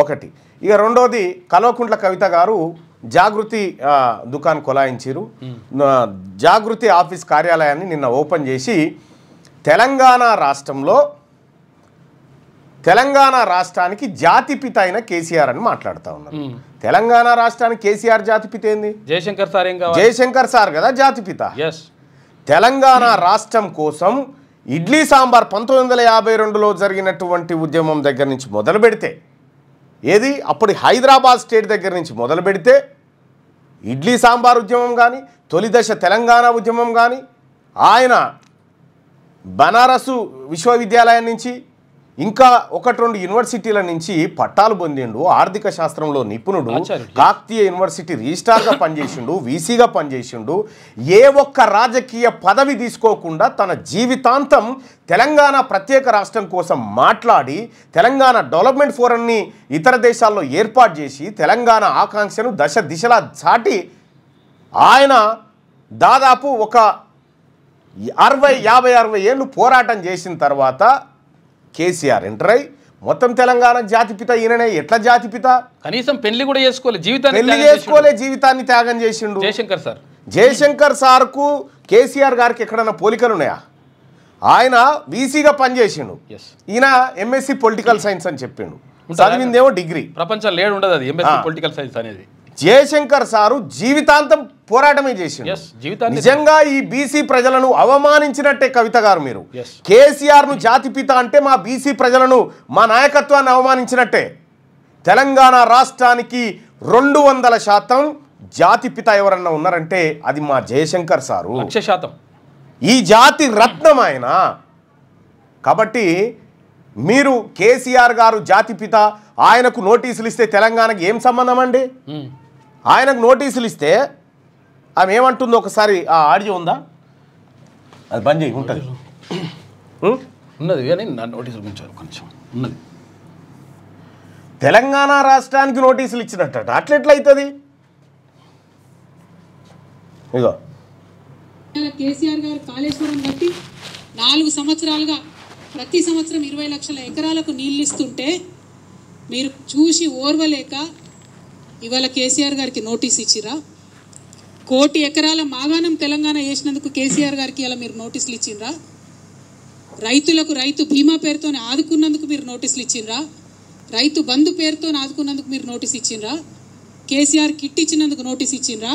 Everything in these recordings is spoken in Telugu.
ఒకటి. ఇక రెండోది కల్వకుంట్ల కవిత గారు జాగృతి దుకాణం కొలాయించారు. జాగృతి ఆఫీస్ కార్యాలయాన్ని నిన్న ఓపెన్ చేసి తెలంగాణ రాష్ట్రానికి జాతిపిత అయిన కేసీఆర్ అని మాట్లాడుతూ ఉన్నారు. తెలంగాణ రాష్ట్రానికి కేసీఆర్ జాతిపిత ఏంది? జయశంకర్ సార్ కదా జాతిపిత. తెలంగాణ రాష్ట్రం కోసం ఇడ్లీ సాంబార్ 1952లో జరిగినటువంటి ఉద్యమం దగ్గర నుంచి మొదలు పెడితే, ఏది అప్పుడు హైదరాబాద్ స్టేట్ దగ్గర నుంచి మొదలు పెడితే ఇడ్లీ సాంబార్ ఉద్యమం కానీ, తొలి దశ తెలంగాణ ఉద్యమం కానీ, ఆయన బనారసు విశ్వవిద్యాలయం నుంచి ఇంకా 1-2 యూనివర్సిటీల నుంచి పట్టాలు పొందిండు. ఆర్థిక శాస్త్రంలో నిపుణుడు. కాకతీయ యూనివర్సిటీ రిజిస్ట్రార్గా పనిచేసిండు, వీసీగా పనిచేసిండు. ఏ ఒక్క రాజకీయ పదవి తీసుకోకుండా తన జీవితాంతం తెలంగాణ ప్రత్యేక రాష్ట్రం కోసం మాట్లాడి తెలంగాణ డెవలప్మెంట్ ఫోరంని ఇతర దేశాల్లో ఏర్పాటు చేసి తెలంగాణ ఆకాంక్షను దశ దిశలా చాటి ఆయన దాదాపు ఒక 50-60 ఏళ్ళు పోరాటం చేసిన తర్వాత కేసీఆర్ ఎంటర్ అయి మొత్తం తెలంగాణ జాతిపిత ఈయననే. ఎట్లా జాతిపిత? కనీసం పెళ్లి కూడా జీవితాన్ని త్యాగం చేసిండు జయశంకర్ సార్కు కేసీఆర్ గారికి ఎక్కడన్నా పోలికలు ఉన్నాయా? ఆయన వీసీగా పనిచేసిండు, ఈయన ఎంఎస్సి పొలిటికల్ సైన్స్ అని చెప్పిండు, చదివిందేమో డిగ్రీ. ప్రపంచం లేడు ఉండదు అది ఎంఎస్సి పొలిటికల్ సైన్స్ అనేది. జయశంకర్ సారు జీవితాంతం పోరాటమే చేసిండు. నిజంగా ఈ బీసీ ప్రజలను అవమానించినట్టే కవిత గారు. మీరు కేసీఆర్ ను జాతిపిత అంటే మా బీసీ ప్రజలను, మా నాయకత్వాన్ని అవమానించినట్టే. తెలంగాణ రాష్ట్రానికి 200% జాతిపిత ఎవరన్నా ఉన్నారంటే అది మా జయశంకర్ సారు. 100%. ఈ జాతి రత్నం ఆయన. కాబట్టి మీరు కేసీఆర్ గారు జాతిపిత, ఆయనకు నోటీసులు ఇస్తే తెలంగాణకి ఏం సంబంధం అండి? ఆయనకు నోటీసులు ఇస్తే ఆమె ఏమంటుందో ఒకసారి ఆ ఆడియో ఉందా? అది బంద్ చేయి. ఉంటుంది ఉన్నది కానీ నోటీసులు కొంచెం ఉన్నది. తెలంగాణ రాష్ట్రానికి నోటీసులు ఇచ్చినట్ట అట్లెట్లయితుంది? ఇగో కేసీఆర్ గారు కాళేశ్వరం కట్టి 4 సంవత్సరాలుగా ప్రతి సంవత్సరం 20 లక్షల ఎకరాలకు నీళ్ళు ఇస్తుంటే మీరు చూసి ఓర్వలేక ఇవాళ కేసీఆర్ గారికి నోటీస్ ఇచ్చిరా? 1 కోటి ఎకరాల మాగాణం తెలంగాణ వేసినందుకు కేసీఆర్ గారికి ఇలా మీరు నోటీసులు ఇచ్చిండ్రా? రైతులకు రైతు బీమా పేరుతో ఆదుకున్నందుకు మీరు నోటీసులు ఇచ్చిండ్రా? రైతు బంధు పేరుతో ఆదుకున్నందుకు మీరు నోటీస్ ఇచ్చిండ్రా? కేసీఆర్ కిట్ ఇచ్చినందుకు నోటీస్ ఇచ్చిండ్రా?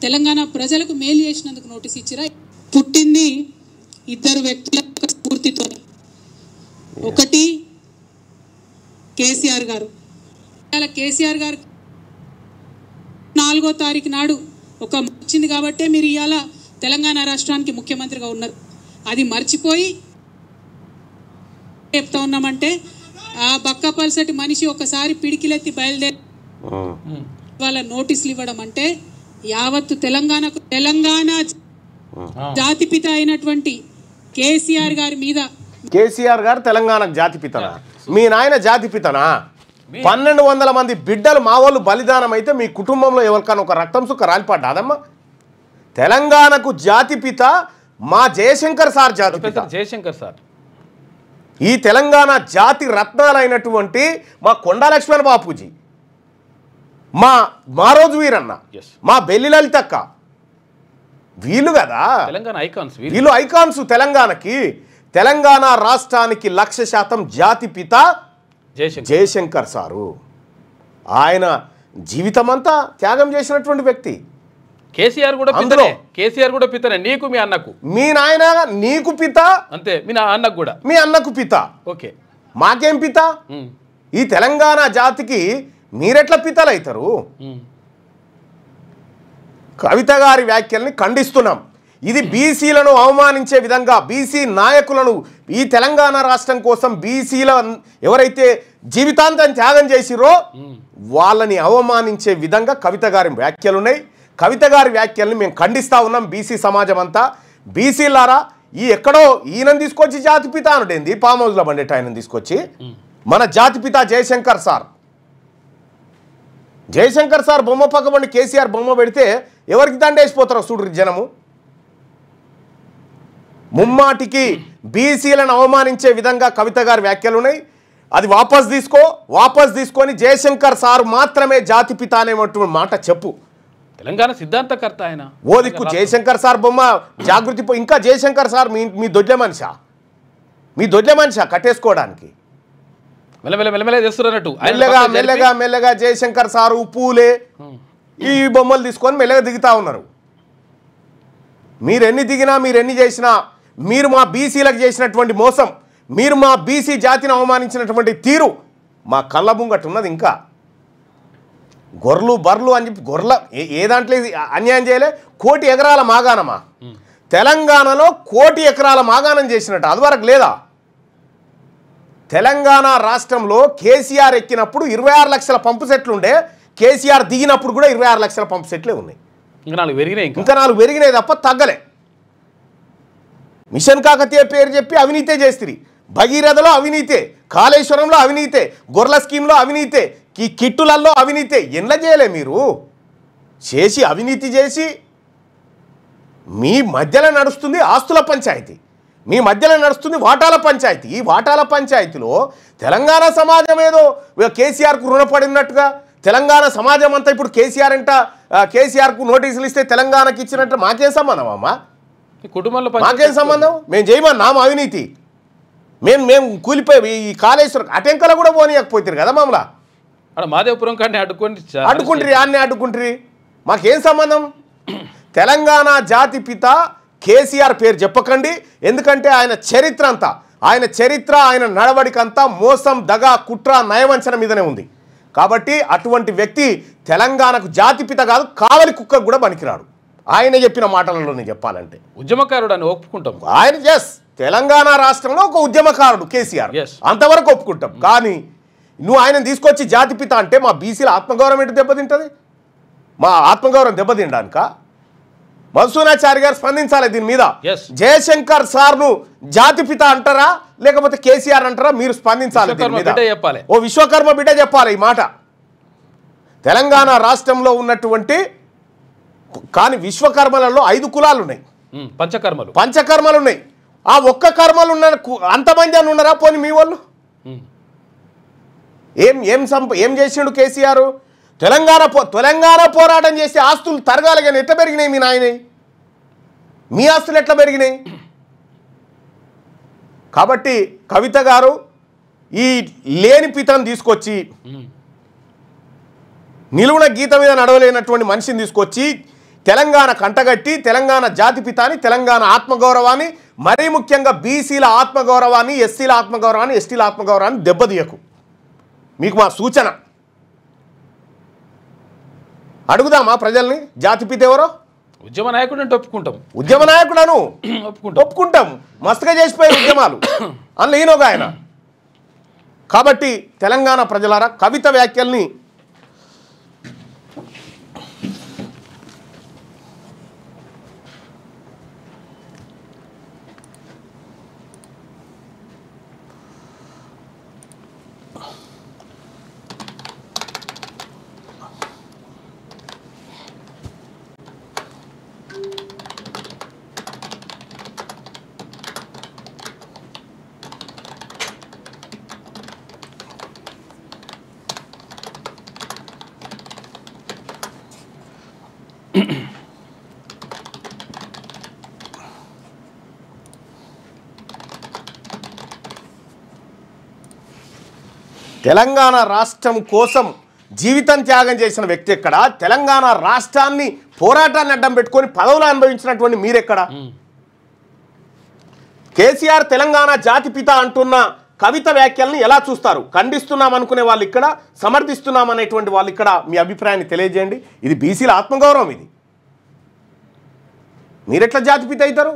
తెలంగాణ ప్రజలకు మేలు చేసినందుకు నోటీస్ ఇచ్చిరా? పుట్టింది 2 వ్యక్తుల స్ఫూర్తితో. ఒకటి కేసీఆర్ గారు. కేసీఆర్ గారు 4వ తారీఖు నాడు ఒక వచ్చింది కాబట్టే మీరు ఇవాళ తెలంగాణ రాష్ట్రానికి ముఖ్యమంత్రిగా ఉన్నారు. అది మర్చిపోయి చెప్తా ఉన్నామంటే ఆ బక్కపల్సటి మనిషి ఒకసారి పిడికిలెత్తి బయలుదేరి వాళ్ళ నోటీసులు ఇవ్వడం అంటే యావత్తు తెలంగాణ జాతిపిత అయినటువంటి కేసీఆర్ గారి మీద. కేసీఆర్ గారు తెలంగాణకు జాతిపితనా? మీ నాయన జాతిపితనా? 1200 మంది బిడ్డలు మా వాళ్ళు బలిదానం అయితే మీ కుటుంబంలో ఎవరికైనా ఒక రక్తం సుక్క రాలిపడ్డాదమ్మా? తెలంగాణకు జాతిపిత మా జయశంకర్ సార్ జాతిపిత. జయశంకర్ సార్ ఈ తెలంగాణ జాతి రత్నాలైనటువంటి మా కొండా లక్ష్మణ్ బాపూజీ, మా మారోజు వీరన్న, మా బెల్లి లలితక్క, వీళ్ళు కదా తెలంగాణ ఐకాన్స్. వీళ్ళు ఐకాన్స్ తెలంగాణకి. తెలంగాణ రాష్ట్రానికి 100% జాతిపిత జయశంకర్ సారు. ఆయన జీవితం అంతా త్యాగం చేసినటువంటి వ్యక్తి. కేసీఆర్ కూడా పితనే. కేసీఆర్ కూడా పితనే. నీకు మీ అన్నకు. మీ నాయన నీకు పిత అంతే, మీ అన్నకు కూడా. మీ అన్నకు పిత. ఓకే, మాకేం పిత? ఈ తెలంగాణ జాతికి మీరెట్లా పితలు అవుతారు? కవిత గారి వ్యాఖ్యల్ని ఖండిస్తున్నాం. ఇది బీసీలను అవమానించే విధంగా, బీసీ నాయకులను, ఈ తెలంగాణ రాష్ట్రం కోసం బీసీల ఎవరైతే జీవితాంతం త్యాగం చేసిరో వాళ్ళని అవమానించే విధంగా కవిత గారి వ్యాఖ్యలున్నాయి. కవిత గారి వ్యాఖ్యల్ని మేము ఖండిస్తూ ఉన్నాం. బీసీ సమాజం అంతా, బీసీలారా, ఈ ఎక్కడో ఈయనను తీసుకొచ్చి జాతిపిత అనుడేంది? ఫామ్ హౌస్లో బండేట ఆయనను తీసుకొచ్చి మన జాతిపిత జయశంకర్ సార్. జయశంకర్ సార్ బొమ్మ పక్కబండి కేసీఆర్ బొమ్మ పెడితే ఎవరికి దండేసిపోతారో చూడు జనము. ముమ్మాటికి బీసీలను అవమానించే విధంగా కవిత గారి వ్యాఖ్యలు ఉన్నాయి. అది వాపస్ తీసుకొని జయశంకర్ సార్ మాత్రమే జాతిపిత అనేటువంటి మాట చెప్పు. తెలంగాణ సిద్ధాంతకర్త ఆయన. ఓ దిక్కు జయశంకర్ సార్ బొమ్మ జాగృతి ఇంకా జయశంకర్ సార్ మీ దొడ్ల మనిషా కట్టేసుకోవడానికి మెల్లగా జయశంకర్ సారు పూలే ఈ బొమ్మలు తీసుకొని మెల్లగా దిగుతా ఉన్నారు. మీరెన్ని దిగినా మీరెన్ని చేసినా మీరు మా బీసీలకు చేసినటువంటి మోసం, మీరు మా బీసీ జాతిని అవమానించినటువంటి తీరు మా కళ్ళ ముంగట ఉన్నది. ఇంకా గొర్రెలు బర్రెలు అని చెప్పి ఏ దాంట్లో అన్యాయం చేయలే. 1 కోటి ఎకరాల మాగాణమా తెలంగాణలో 1 కోటి ఎకరాల మాగాణం చేసినట్టు అది వరకు లేదా? తెలంగాణ రాష్ట్రంలో కేసీఆర్ ఎక్కినప్పుడు 26 లక్షల పంపు సెట్లు ఉండే, కేసీఆర్ దిగినప్పుడు కూడా 26 లక్షల పంపు సెట్లే ఉన్నాయి. ఇంకా 4 పెరిగినాయి తప్ప తగ్గలే. మిషన్ కాకతీయ పేరు చెప్పి అవినీతే చేస్తుంది. భగీరథలో అవినీతే, కాళేశ్వరంలో అవినీతే, గొర్రెల స్కీమ్లో అవినీతే, ఈ కిట్టులలో అవినీతే. ఎట్లా చేయలే మీరు? చేసి అవినీతి చేసి మీ మధ్యలో నడుస్తుంది ఆస్తుల పంచాయతీ, మీ మధ్యలో నడుస్తుంది వాటాల పంచాయతీ. ఈ వాటాల పంచాయతీలో తెలంగాణ సమాజం ఏదో కేసీఆర్కు రుణపడినట్టుగా తెలంగాణ సమాజం అంతా ఇప్పుడు కేసీఆర్కు నోటీసులు ఇస్తే తెలంగాణకి ఇచ్చినట్టు మాకేం సంబంధం అమ్మా? కుటుంబంలో మాకేం సంబంధం? మేము చేయమన్నాము అవినీతి. మేము కూలిపోయి ఈ కాళేశ్వరం అటెంకలో కూడా పోనీయకపోతారు కదా మమ్మల్ని. మాదేవపురం కానీ అడ్డుకుంటారు. మాకేం సంబంధం? తెలంగాణ జాతిపిత కేసీఆర్ పేరు చెప్పకండి. ఎందుకంటే ఆయన చరిత్ర ఆయన నడవడికంతా మోసం, దగా, కుట్ర, నయవంచన మీదనే ఉంది. కాబట్టి అటువంటి వ్యక్తి తెలంగాణకు జాతిపిత కాదు, కావలి కుక్కకు కూడా పనికిరాడు. ఆయన చెప్పిన మాటలలోనే చెప్పాలంటే ఉద్యమకారుడు అని ఒప్పుకుంటాం. ఆయన తెలంగాణ రాష్ట్రంలో ఒక ఉద్యమకారుడు కేసీఆర్, అంతవరకు ఒప్పుకుంటాం. కానీ నువ్వు ఆయన తీసుకొచ్చి జాతిపిత అంటే మా బీసీల ఆత్మగౌరవం ఎటు దెబ్బతింటుంది? మా ఆత్మగౌరవం దెబ్బతిండానిక? మధుసూనాచారి గారు స్పందించాలి దీని మీద. జయశంకర్ సార్ను జాతిపిత అంటారా లేకపోతే కేసీఆర్ అంటారా? మీరు స్పందించాలి దీని మీద. ఓ విశ్వకర్మ బిడ్డ చెప్పాలి ఈ మాట. తెలంగాణ రాష్ట్రంలో ఉన్నటువంటి కానీ విశ్వకర్మలలో 5 కులాలు ఉన్నాయి, పంచకర్మలు ఉన్నాయి. ఆ ఒక్క కర్మలు ఉన్న అంతమంది అని ఉన్నారా? పోనీ మీ వాళ్ళు ఏం చేసిండు కేసీఆర్? తెలంగాణ పోరాటం చేసి ఆస్తులు తరగాలి కానీ ఎట్లా పెరిగినాయి మీ నాయనవి? మీ ఆస్తులు ఎట్లా పెరిగినాయి? కాబట్టి కవిత గారు ఈ లేని పితను తీసుకొచ్చి నిలువున గీత మీద నడవలేనటువంటి మనిషిని తీసుకొచ్చి తెలంగాణ కంటగట్టి తెలంగాణ జాతిపితాని, తెలంగాణ ఆత్మగౌరవాన్ని, మరీ ముఖ్యంగా బీసీల ఆత్మగౌరవాన్ని, ఎస్సీల ఆత్మగౌరవాన్ని, ఎస్టీల ఆత్మగౌరవాన్ని దెబ్బతీయకు. మీకు మా సూచన. అడుగుదామా ప్రజల్ని జాతిపిత ఎవరో? ఉద్యమ నాయకుడు అంటే ఒప్పుకుంటాం. ఉద్యమ నాయకుడను ఒప్పుకుంటాం. మస్తుగా చేసిపోయే ఉద్యమాలు అందులో ఈయనొక ఆయన. కాబట్టి తెలంగాణ ప్రజలారా కవిత వ్యాఖ్యల్ని తెలంగాణ రాష్ట్రం కోసం జీవితం త్యాగం చేసిన వ్యక్తి ఎక్కడ? తెలంగాణ రాష్ట్రాన్ని పోరాటాన్ని అడ్డం పెట్టుకొని పదవులు అనుభవించినటువంటి మీరెక్కడ? కేసీఆర్ తెలంగాణ జాతిపిత అంటున్న కవిత వ్యాఖ్యల్ని ఎలా చూస్తారు? ఖండిస్తున్నాం అనుకునే వాళ్ళు ఇక్కడ, సమర్థిస్తున్నాం అనేటువంటి వాళ్ళు ఇక్కడ. మీ అభిప్రాయాన్ని తెలియజేయండి. ఇది బీసీల ఆత్మగౌరవం. ఇది మీరెట్లా జాతిపిత అవుతారు?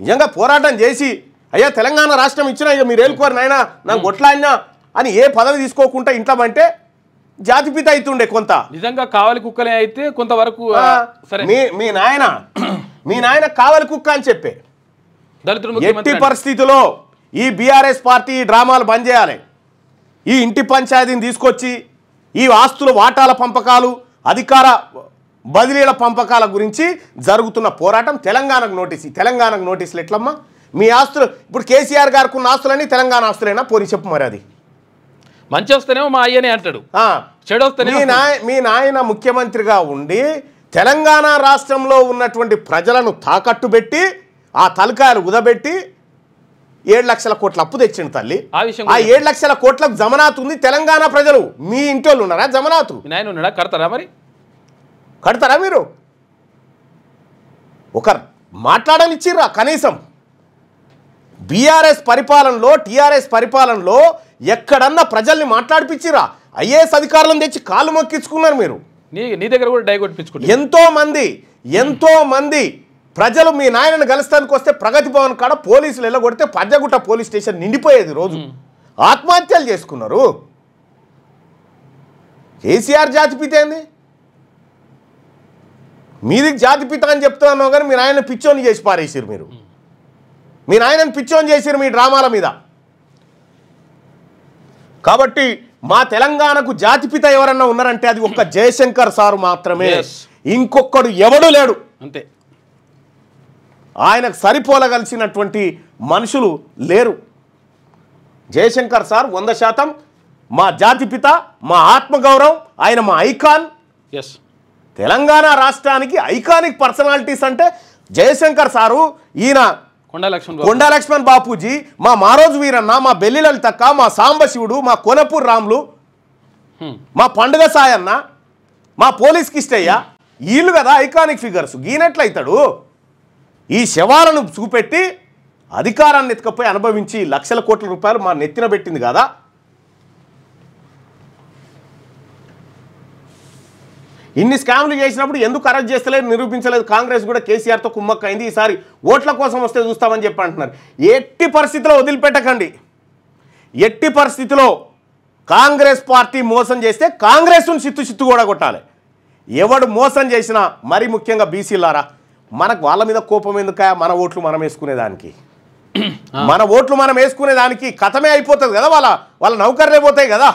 నిజంగా పోరాటం చేసి అయ్యా తెలంగాణ రాష్ట్రం ఇచ్చినా ఇక మీరు ఏలుకోరు నాయన నాకు గొట్లాడినా అని ఏ పదవి తీసుకోకుండా ఇంట్లో అంటే జాతిపిత అవుతుండే. కొంత నిజంగా కావాలి కుక్కలే అయితే కొంతవరకు మీ నాయన కావాలి కుక్క అని చెప్పే. ఎట్టి పరిస్థితిలో ఈ బీఆర్ఎస్ పార్టీ డ్రామాలు బంద్ చేయాలి. ఈ ఇంటి పంచాయతీని తీసుకొచ్చి ఈ ఆస్తుల వాటాల పంపకాలు, అధికార బదిలీల పంపకాల గురించి జరుగుతున్న పోరాటం తెలంగాణకు నోటీసులు ఎట్లమ్మా? మీ ఆస్తులు ఇప్పుడు కేసీఆర్ గారికి ఉన్న ఆస్తులన్నీ తెలంగాణ ఆస్తులైనా పోనీ చెప్పు మరి. అది మంచి వస్తేనేమో మా అయ్యనే అంటాడు, చెడు వస్తేనే మీ నాయన ముఖ్యమంత్రిగా ఉండి తెలంగాణ రాష్ట్రంలో ఉన్నటువంటి ప్రజలను తాకట్టు పెట్టి ఆ తలకాయలు ఉదబెట్టి 7 లక్షల కోట్ల అప్పు తెచ్చిండు తల్లి. ఆ 7 లక్షల కోట్లకు జమనాత్ ఉంది. తెలంగాణ ప్రజలు మీ ఇంటి వాళ్ళు ఉన్నారా జమనాతు? నాయన ఉన్నాడా? కడతారా? మరి కడతారా? మీరు ఒక మాట్లాడనిచ్చిర్రా కనీసం? బీఆర్ఎస్ పరిపాలనలో టీఆర్ఎస్ పరిపాలనలో ఎక్కడన్నా ప్రజల్ని మాట్లాడిపించిరా? ఐఏఎస్ అధికారులను తెచ్చి కాళ్ళు మొక్కించుకున్నారు మీరు. నీ దగ్గర కూడా డై కొట్టించుకున్నారు. ఎంతో మంది ప్రజలు మీ నాయనను గెలుస్తానికి వస్తే ప్రగతి భవన్ కాడ పోలీసులు వెళ్ళగొడితే పంజగుట్ట పోలీస్ స్టేషన్ నిండిపోయేది. రోజు ఆత్మహత్యలు చేసుకున్నారు. కేసీఆర్ జాతిపిత ఏంది? మీది జాతిపిత అని చెప్తున్నావు కానీ మీ నాయన పిచ్చోని చేసి పారేసారు మీరు. మీ నాయనని పిచ్చోని చేసారు మీ డ్రామాల మీద. కాబట్టి మా తెలంగాణకు జాతిపిత ఎవరన్నా ఉన్నారంటే అది ఒక్క జయశంకర్ సారు మాత్రమే. ఇంకొకడు ఎవడు లేడు. అంతే. ఆయనకు సరిపోలగలిసినటువంటి మనుషులు లేరు. జయశంకర్ సార్ 100% మా జాతిపిత, మా ఆత్మగౌరవం. ఆయన మా ఐకాన్. తెలంగాణ రాష్ట్రానికి ఐకానిక్ పర్సనాలిటీస్ అంటే జయశంకర్ సారు, ఈయన కొండా లక్ష్మణ్ బాపూజీ, మా మారోజు వీరన్న, మా బెల్లి లలితక్క, మా సాంబశివుడు, మా కొనపూర్ రాములు, మా పండుగ సాయన్న, మా పోలీస్ కిష్టయ్య, వీళ్ళు కదా ఐకానిక్ ఫిగర్స్. గీనట్లయితాడు ఈ శవాలను చూపెట్టి అధికారాన్ని ఎత్తుకపోయి అనుభవించి లక్షల కోట్ల రూపాయలు మా నెత్తిన పెట్టింది కదా. ఇన్ని స్కామ్లు చేసినప్పుడు ఎందుకు అరెస్ట్ చేస్తలేదు, నిరూపించలేదు? కాంగ్రెస్ కూడా కేసీఆర్తో కుమ్మక్కైంది. ఈసారి ఓట్ల కోసం వస్తే చూస్తామని చెప్పి అంటున్నారు. ఎట్టి పరిస్థితిలో వదిలిపెట్టకండి. ఎట్టి పరిస్థితిలో కాంగ్రెస్ పార్టీ మోసం చేస్తే కాంగ్రెస్ను చిత్తు కూడా కొట్టాలి. ఎవడు మోసం చేసినా, మరీ ముఖ్యంగా బీసీలారా, మనకు వాళ్ళ మీద కోపం ఎందుక? మన ఓట్లు మనం వేసుకునేదానికి కథమే అయిపోతుంది కదా. వాళ్ళ నౌకర్లే పోతాయి కదా.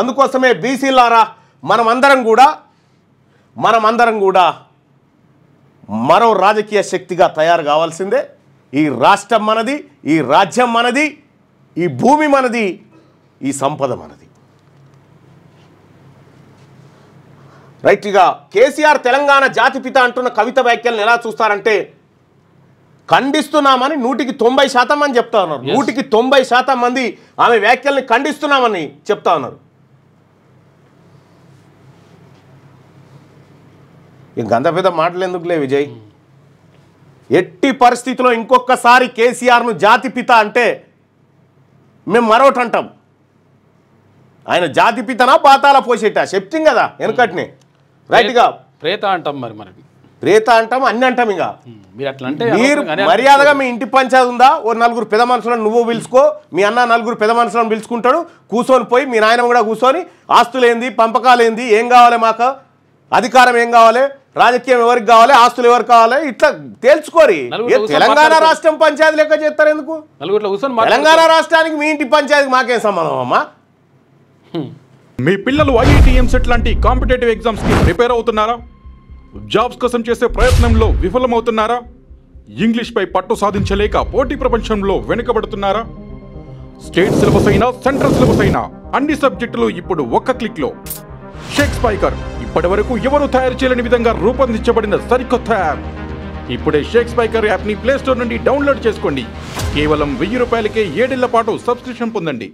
అందుకోసమే బీసీలారా మనమందరం కూడా మరో రాజకీయ శక్తిగా తయారు కావాల్సిందే. ఈ రాష్ట్రం మనది, ఈ రాజ్యం మనది, ఈ భూమి మనది, ఈ సంపద మనది. రైట్గా కేసీఆర్ తెలంగాణ జాతిపిత అంటున్న కవిత వ్యాఖ్యలను ఎలా చూస్తారంటే, ఖండిస్తున్నామని 100% అని చెప్తా ఉన్నారు. 190% మంది ఆమె వ్యాఖ్యల్ని ఖండిస్తున్నామని చెప్తా ఉన్నారు. ఇంకంత పెద్ద మాటలు ఎందుకులే విజయ్. ఎట్టి పరిస్థితిలో ఇంకొకసారి కేసీఆర్ను జాతిపిత అంటే మేము మరొకటి అంటాం. ఆయన జాతిపితనా పాతాల పోసేట చెప్తాం కదా వెనకటిని. రైట్గా ప్రేత అంటాం. మరి ప్రేత అంటాం, అన్ని అంటాం. ఇంకా మీరు అట్లా అంటే మీరు మర్యాదగా మీ ఇంటి పంచాయతీ ఉందా, ఓ 4 పెద్ద మనుషులను నువ్వు పిలుచుకో, మీ అన్న 4 పెద్ద మనుషులను పిలుచుకుంటాడు, కూర్చొని పోయి మీ నాయన కూడా కూర్చొని ఆస్తులేంది, పంపకాలేంది, ఏం కావాలి, మాకు అధికారం ఏం కావాలి, రాజకీయం ఎవరికి కావాలి, ఆస్తులు ఎవరికి కావాలి, ఇట్లా తేల్చుకోరి. తెలంగాణ రాష్ట్రం పంచాయతీ లెక్క చేస్తారు ఎందుకు? తెలంగాణ రాష్ట్రానికి మీ ఇంటి పంచాయతీకి మాకేం సంబంధం అమ్మా? మీ పిల్లలు ఐఐటి ఎంసెట్ లాంటి కాంపిటేటివ్ ఎగ్జామ్స్ కి ప్రిపేర్ అవుతున్నారా? జాబ్స్ కోసం చేసే ప్రయత్నంలో విఫలమవుతున్నారా? ఇంగ్లీష్ పై పట్టు సాధించలేక పోటీ ప్రపంచంలో వెనుకబడుతున్నారా? స్టేట్ సిలబస్ అయినా సెంట్రల్ సిలబస్ అయినా అన్ని సబ్జెక్టులు ఇప్పుడు ఒక్క క్లిక్ లో. షేక్ స్పైకర్ ఇప్పటి వరకు ఎవరు తయారు చేయలేని విధంగా రూపొందించబడిన సరికొత్త యాప్. ఇప్పుడే షేక్ స్పైకర్ యాప్ ని ప్లే స్టోర్ నుండి డౌన్లోడ్ చేసుకోండి. కేవలం 1000 రూపాయలకే 7 ఏళ్ల పాటు సబ్స్క్రిప్షన్ పొందండి.